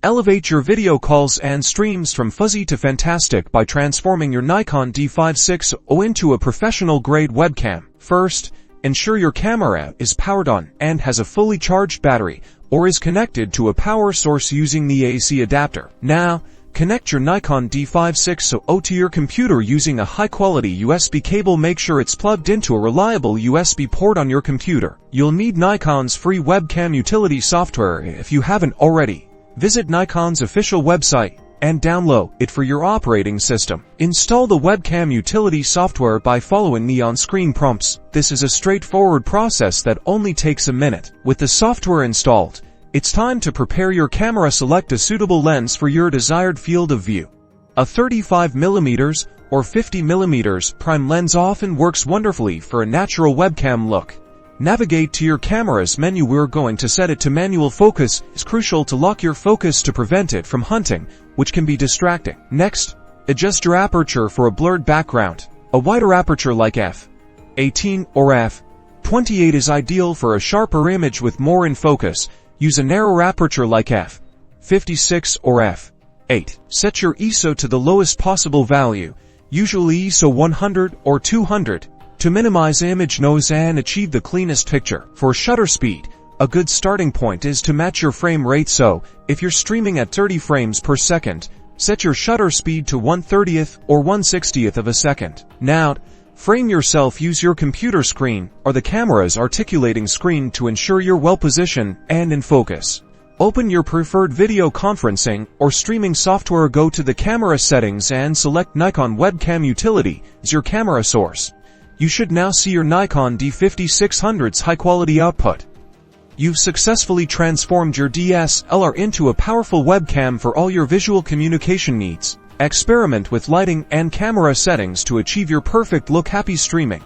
Elevate your video calls and streams from fuzzy to fantastic by transforming your Nikon D5600 into a professional-grade webcam. First, ensure your camera is powered on and has a fully charged battery or is connected to a power source using the AC adapter. Now, connect your Nikon D5600 to your computer using a high-quality USB cable. Make sure it's plugged into a reliable USB port on your computer. You'll need Nikon's free Webcam Utility software if you haven't already. Visit Nikon's official website and download it for your operating system. Install the Webcam Utility software by following the on-screen prompts. This is a straightforward process that only takes a minute. With the software installed, it's time to prepare your camera. Select a suitable lens for your desired field of view. A 35mm or 50mm prime lens often works wonderfully for a natural webcam look. Navigate to your camera's menu. We're going to set it to manual focus. It's crucial to lock your focus to prevent it from hunting, which can be distracting. Next, adjust your aperture for a blurred background. A wider aperture like f/18 or f/28 is ideal for a sharper image with more in focus. Use a narrower aperture like f/56 or f/8. Set your ISO to the lowest possible value, usually ISO 100 or 200. To minimize image noise and achieve the cleanest picture. For shutter speed, a good starting point is to match your frame rate. So, if you're streaming at 30 frames per second, set your shutter speed to 1/30th or 1/60th of a second. Now, frame yourself. Use your computer screen or the camera's articulating screen to ensure you're well positioned and in focus. Open your preferred video conferencing or streaming software. Go to the camera settings and select Nikon Webcam Utility as your camera source. You should now see your Nikon D5600's high-quality output. You've successfully transformed your DSLR into a powerful webcam for all your visual communication needs. Experiment with lighting and camera settings to achieve your perfect look. Happy streaming!